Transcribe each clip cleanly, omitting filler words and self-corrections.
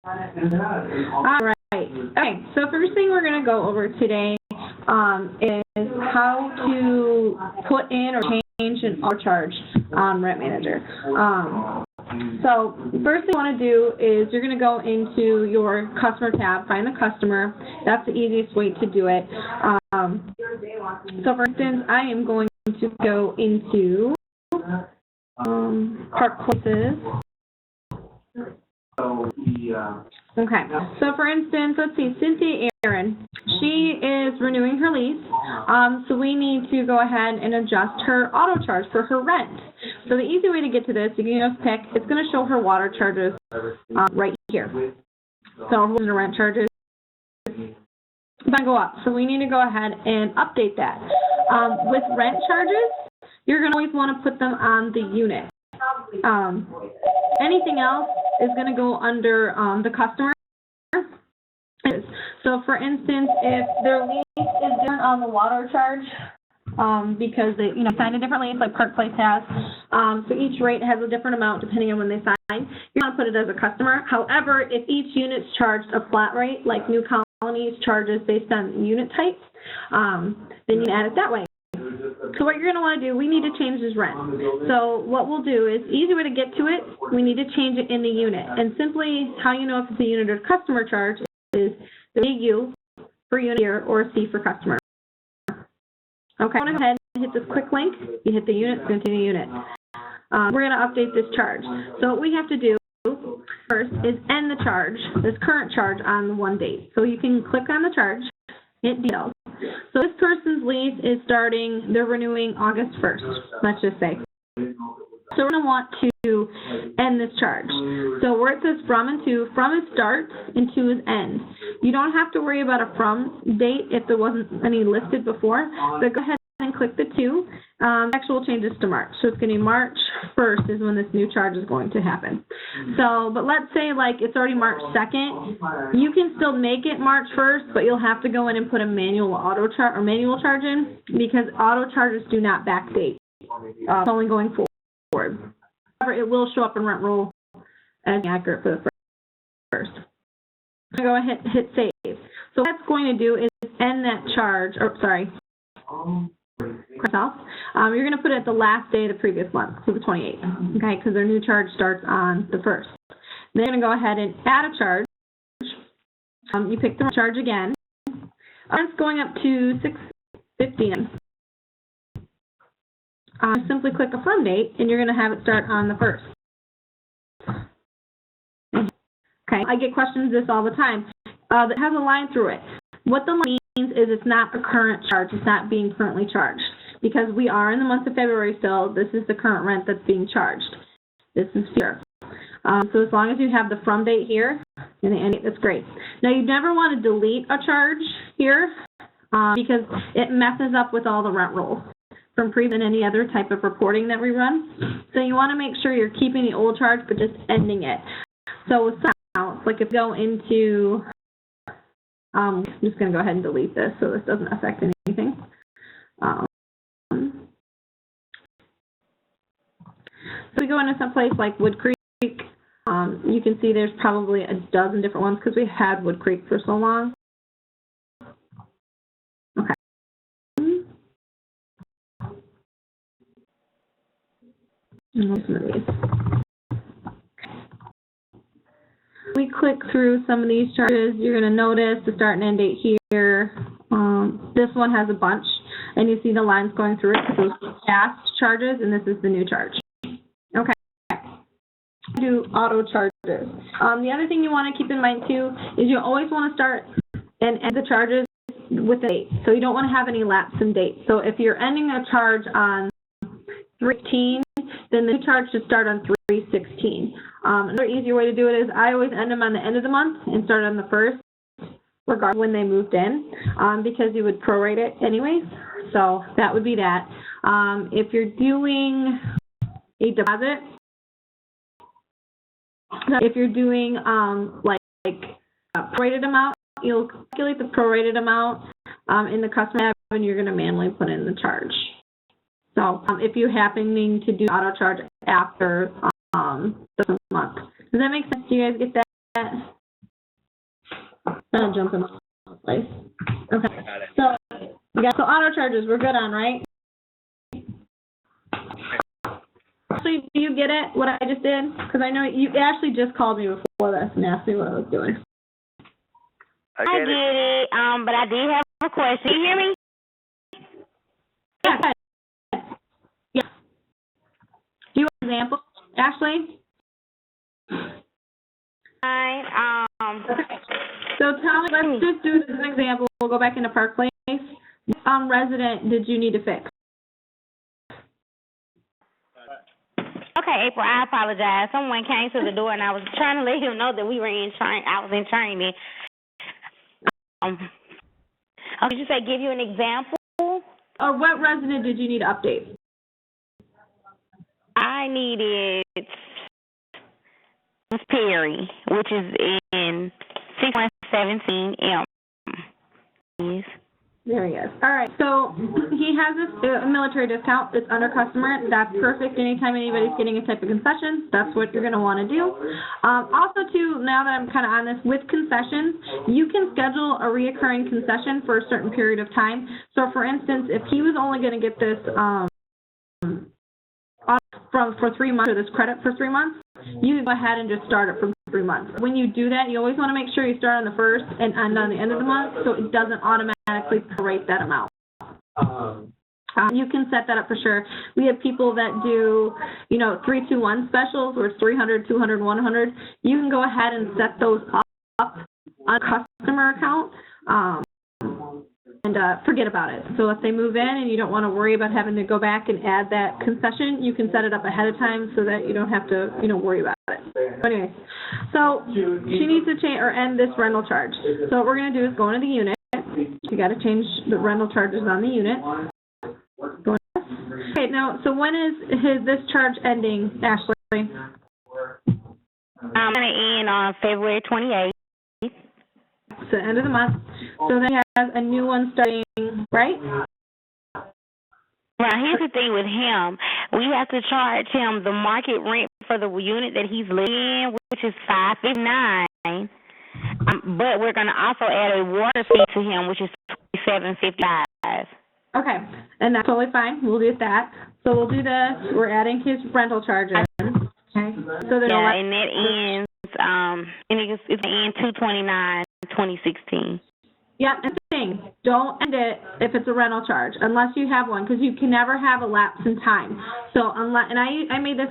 All right. Okay, so first thing we're going to go over today is how to put in or change an auto charge on Rent Manager. So the first thing you want to do is you're going to go into your customer tab, find the customer. That's the easiest way to do it. So for instance, I am going to go into Park Places. Okay, so for instance, let's see, Cynthia Aaron, she is renewing her lease, so we need to go ahead and adjust her auto charge for her rent. So the easy way to get to this, you can just pick, it's going to show her water charges right here. So the rent charges going to go up, so we need to go ahead and update that. With rent charges, you're going to always want to put them on the unit. Anything else is going to go under the customer. So, for instance, if their lease is different on the water charge, because they, signed a different lease, like Park Place has, so each rate has a different amount depending on when they sign. You want to put it as a customer. However, if each unit's charged a flat rate, like New Colony's charges based on unit type, then you can add it that way. So what you're going to want to do, we need to change this rent. So what we'll do is, easy way to get to it, we need to change it in the unit. And simply, how you know if it's a unit or customer charge is the U for unit here or C for customer. Okay, go ahead and hit this quick link. You hit the unit, it's going to the unit. We're going to update this charge. So what we have to do first is end the charge, this current charge on the one date. So you can click on the charge, hit details. So this person's lease is starting, they're renewing August 1st, let's just say. So we're going to want to end this charge. So where it says from and to, from is start and to is end. You don't have to worry about a from date if there wasn't any listed before, but go ahead and click the to. Actual changes to March. So it's going to be March 1st is when this new charge is going to happen. So, but let's say like it's already March 2nd. You can still make it March 1st, but you'll have to go in and put a manual auto charge or manual charge in because auto charges do not backdate. It's only going forward. However, it will show up in rent roll as accurate for the first. So go ahead and hit save. So what that's going to do is end that charge, or sorry, you're going to put it at the last day of the previous month, so the 28th, okay, because their new charge starts on the 1st. Then you're going to go ahead and add a charge. You pick the charge again. It's going up to $6.50. Simply click a from date, and you're going to have it start on the 1st. Okay, I get questions this all the time. That has a line through it. What the line means is it's not a current charge. It's not being currently charged. Because we are in the month of February still, this is the current rent that's being charged. This is here. So as long as you have the from date here and the end date, that's great. Now you never want to delete a charge here because it messes up with all the rent rolls from previous and any other type of reporting that we run. So you want to make sure you're keeping the old charge but just ending it. So with some accounts, like if you go into, I'm just going to go ahead and delete this so this doesn't affect anything. So we go into some place like Wood Creek. You can see there's probably a dozen different ones because we had Wood Creek for so long. Okay. Some of these. We click through some of these charges. You're going to notice the start and end date here. This one has a bunch, and you see the lines going through it. Those are past charges, and this is the new charge. Okay. Do auto charges. The other thing you want to keep in mind too is you always want to start and end the charges with a date. So you don't want to have any lapse in date. So if you're ending a charge on 3/15, then the new charge should start on 3/16. Another easier way to do it is I always end them on the end of the month and start on the 1st, regardless of when they moved in, because you would prorate it anyways. So that would be that. If you're doing a deposit, if you're doing like a prorated amount, you'll calculate the prorated amount in the customer tab, and you're going to manually put in the charge. So if you're happening to do auto charge after the month, does that make sense? Do you guys get that? I'm jumping all over the place. Okay. So auto charges we're good on, right? Actually, do you get it, what I just did? Because I know you actually just called me before this and asked me what I was doing. I get it, but I did have a question. You hear me? Yeah. Do you want an example, Ashley? Okay. So tell me, let's just do this as an example. We'll go back into Park Place. What resident did you need to fix? Okay, April, I apologize. Someone came to the door and I was trying to let him know that we were in training. I was in training. Did you say give you an example? Or what resident did you need to update? I needed Miss Perry, which is in 6117 M. There he is. All right, so he has this military discount. It's under customer. That's perfect. Anytime anybody's getting a type of concession, that's what you're going to want to do. Also, too, now that I'm kind of on this, with concessions, you can schedule a reoccurring concession for a certain period of time. So, for instance, if he was only going to get this for 3 months, or this credit for 3 months, you go ahead and just start it for 3 months. When you do that, you always want to make sure you start on the first and end on the end of the month, so it doesn't automatically prorate that amount. You can set that up for sure. We have people that do, 3-2-1 specials where it's 300, 200, 100. You can go ahead and set those up on a customer account. And forget about it. So if they move in and you don't want to worry about having to go back and add that concession, you can set it up ahead of time so that you don't have to, worry about it. Anyway, so she needs to change or end this rental charge. So what we're going to do is go into the unit. You got to change the rental charges on the unit. Okay, now, so when is this charge ending, Ashley? I'm going to end on February 28th. It's the end of the month. So then he has a new one starting, right? Now, here's the thing with him. We have to charge him the market rent for the unit that he's living in, which is $559. But we're going to also add a water fee to him, which is $27.55. Okay, and that's totally fine. We'll do that. So we'll do this. We're adding his rental charges. Okay. So and that ends. It's in 2/29/2016. Yeah, and the thing, don't end it if it's a rental charge unless you have one, because you can never have a lapse in time. So unless, and I made this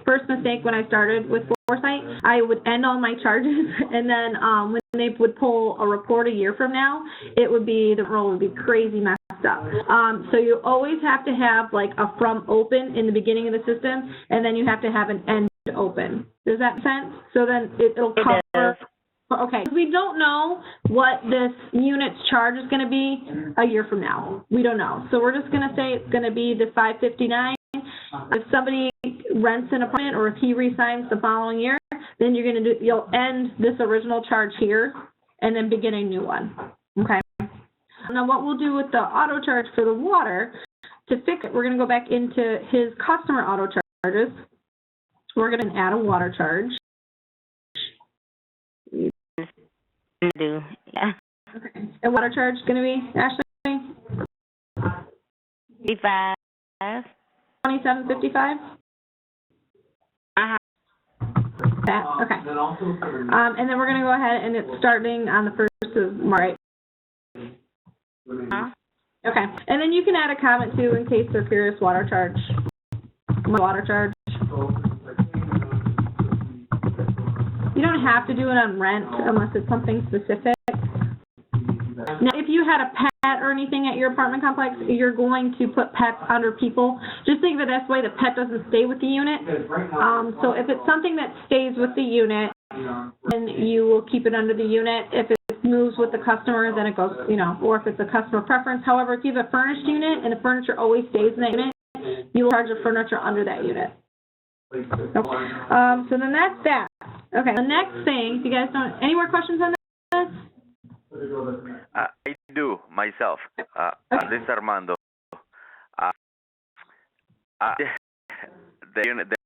first mistake when I started with Foresight. I would end all my charges, and then when they would pull a report a year from now, the roll would be crazy messed up. So you always have to have like a from open in the beginning of the system, and then you have to have an end open. Does that make sense? So then it'll cover. Okay, we don't know what this unit's charge is going to be a year from now. We don't know. So we're just going to say it's going to be the $559. If somebody rents an apartment or if he re-signs the following year, then you'll end this original charge here and then begin a new one. Okay. Now what we'll do with the auto charge for the water, to fix it, we're going to go back into his customer auto charges. We're going to add a water charge. Do. Yeah. Okay. And water charge is going to be, Ashley? 55. 27.55. Okay. And then we're going to go ahead and it's starting on the 1st of March. Okay. And then you can add a comment too in case they're curious. Water charge. You don't have to do it on rent unless it's something specific. Now, if you had a pet or anything at your apartment complex, you're going to put pets under people. Just think of it this way, the pet doesn't stay with the unit. So if it's something that stays with the unit, then you will keep it under the unit. If it moves with the customer, then it goes, or if it's a customer preference. However, if you have a furnished unit and the furniture always stays in that unit, you will charge the furniture under that unit. Okay. So then that's that. Okay, the next thing, if you guys don't, any more questions on this? I do, myself. This is Armando. The